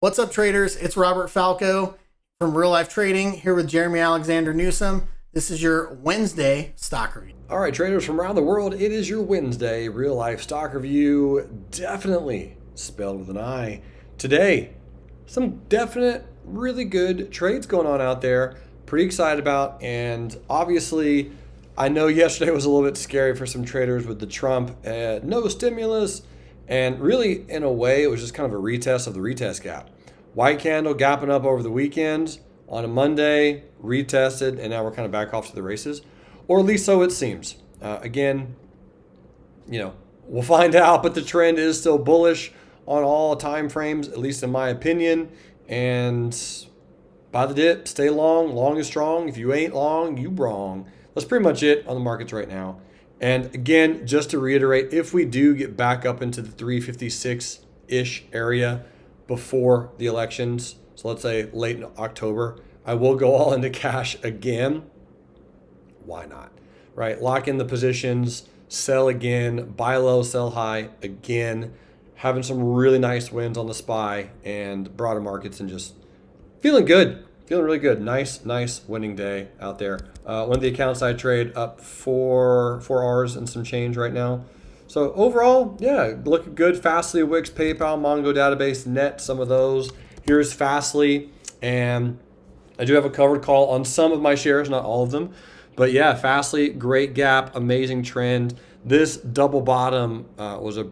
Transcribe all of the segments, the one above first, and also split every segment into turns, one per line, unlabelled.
What's up, traders? It's Robert Falco from Real Life Trading here with Jeremy Alexander Newsom. This is your Wednesday stock review.
All right, traders from around the world, it is your Wednesday real life stock review, definitely spelled with an I. Today, some definite, really good trades going on out there. Pretty excited about, and obviously, I know yesterday was a little bit scary for some traders with the Trump, no stimulus, and really, in a way, it was just kind of a retest of the retest gap. White candle gapping up over the weekend on a Monday, retested, and now we're kind of back off to the races, or at least so it seems. Again, we'll find out, but the trend is still bullish on all time frames, at least in my opinion. And buy the dip, stay long, long is strong. If you ain't long, you wrong. That's pretty much it on the markets right now. And again, just to reiterate, if we do get back up into the 356-ish area before the elections, so let's say late in October, I will go all into cash again. Why not? Right? Lock in the positions, sell again, buy low, sell high again, having some really nice wins on the SPY and broader markets, and just feeling good. Feeling really good. Nice winning day out there. One of the accounts I trade up 4 R's and some change right now. So overall, yeah, looking good. FSLY, WIX, PayPal, MongoDB, Net, some of those. Here's FSLY, and I do have a covered call on some of my shares, not all of them. But yeah, FSLY, great gap, amazing trend. This double bottom was a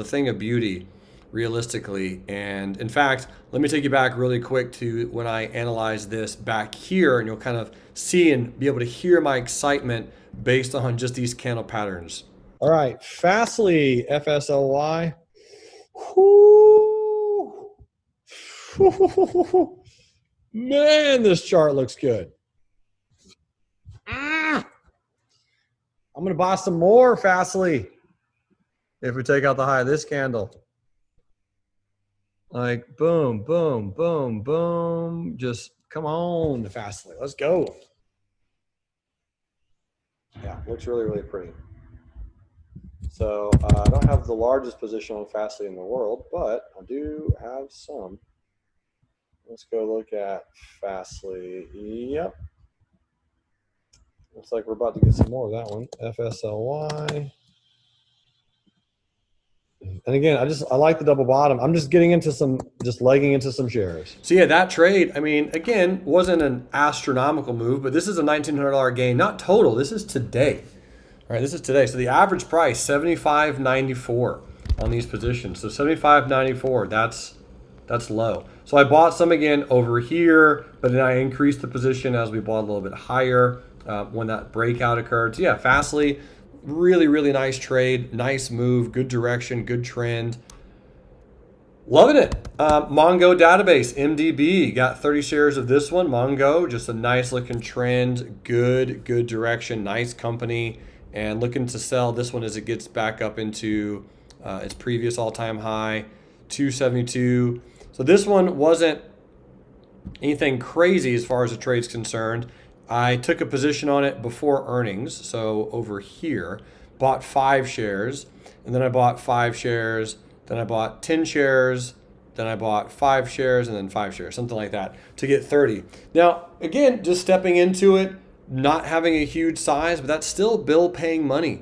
thing of beauty, realistically. And in fact, let me take you back really quick to when I analyzed this back here, and you'll kind of see and be able to hear my excitement based on just these candle patterns. All right, FSLY, FSLY. Man, this chart looks good. I'm going to buy some more FSLY if we take out the high of this candle. Like boom, boom, boom, boom. Just come on, FSLY. Let's go. Yeah, looks really, really pretty. So I don't have the largest position on FSLY in the world, but I do have some. Let's go look at FSLY. Yep. Looks like we're about to get some more of that one. FSLY. And again, I like the double bottom. I'm just legging into some shares. So yeah, that trade, I mean, again, wasn't an astronomical move, but this is a $1,900 gain, not total. This is today. All right, this is today. So the average price, $75.94 on these positions. So $75.94, that's low. So I bought some again over here, but then I increased the position as we bought a little bit higher when that breakout occurred. So yeah, FSLY, really, really nice trade, nice move, good direction, good trend. Loving it. MongoDB, MDB, got 30 shares of this one. Mongo, just a nice looking trend, good direction, nice company, and looking to sell this one as it gets back up into its previous all-time high, 272. So this one wasn't anything crazy as far as the trade's concerned. I took a position on it before earnings, so over here, bought 5 shares, and then I bought 5 shares, then I bought 10 shares, then I bought 5 shares, and then 5 shares, something like that, to get 30. Now, again, just stepping into it, not having a huge size, but that's still bill paying money,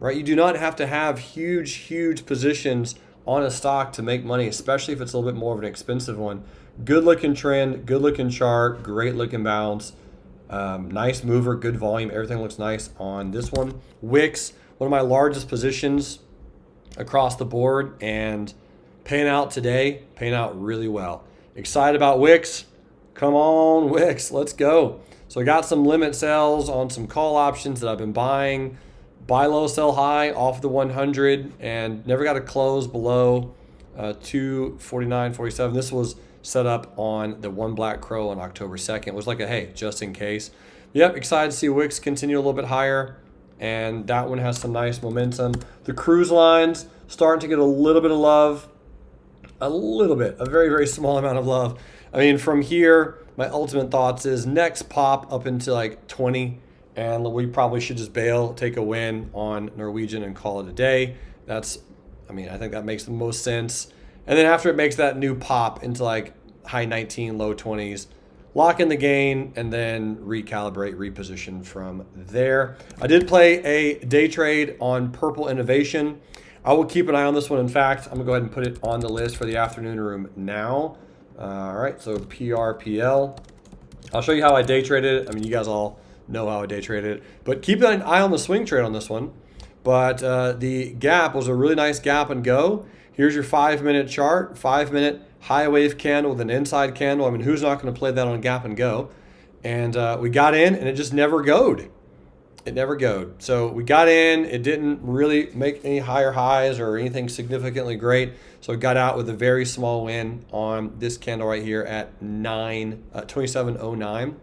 right? You do not have to have huge positions on a stock to make money, especially if it's a little bit more of an expensive one. Good looking trend, good looking chart, great looking balance. Nice mover, good volume. Everything looks nice on this one. WIX, one of my largest positions across the board, and paying out today, paying out really well. Excited about WIX. Come on, WIX, let's go. So I got some limit sales on some call options that I've been buying. Buy low, sell high off the 100, and never got to close below 249.47. This was set up on the One Black Crow on October 2nd. It was like a, hey, just in case. Yep, excited to see WIX continue a little bit higher, and that one has some nice momentum. The cruise lines starting to get a little bit of love, a very small amount of love. I mean, from here, my ultimate thoughts is next pop up into like 20, and we probably should just bail, take a win on Norwegian and call it a day. I think that makes the most sense. And then after it makes that new pop into like high 19, low 20s, lock in the gain and then recalibrate, reposition from there. I did play a day trade on Purple Innovation. I will keep an eye on this one. In fact, I'm gonna go ahead and put it on the list for the afternoon room now. All right, so PRPL. I'll show you how I day traded it. I mean, you guys all know how I day traded it, but keep an eye on the swing trade on this one. But the gap was a really nice gap and go. Here's your 5-minute chart, 5-minute high wave candle with an inside candle. I mean, who's not going to play that on gap and go? And we got in and it just never goed. It never goed. So we got in, it didn't really make any higher highs or anything significantly great. So it got out with a very small win on this candle right here at 27.09.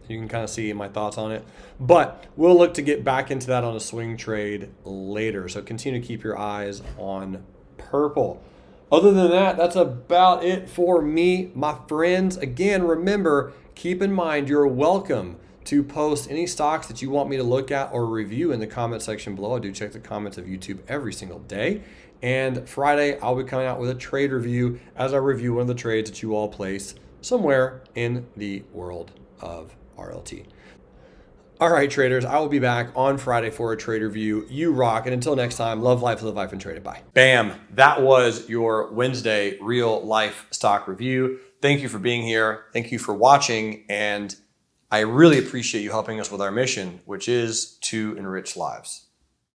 You can kind of see my thoughts on it. But we'll look to get back into that on a swing trade later. So continue to keep your eyes on Purple. Other than that, that's about it for me, my friends. Again, remember, keep in mind you're welcome to post any stocks that you want me to look at or review in the comment section below. I do check the comments of YouTube every single day. And Friday, I'll be coming out with a trade review as I review one of the trades that you all place somewhere in the world of RLT. All right, traders, I will be back on Friday for a trade review. You rock. And until next time, love life, live life, and trade it. Bye. Bam. That was your Wednesday real life stock review. Thank you for being here. Thank you for watching. And I really appreciate you helping us with our mission, which is to enrich lives.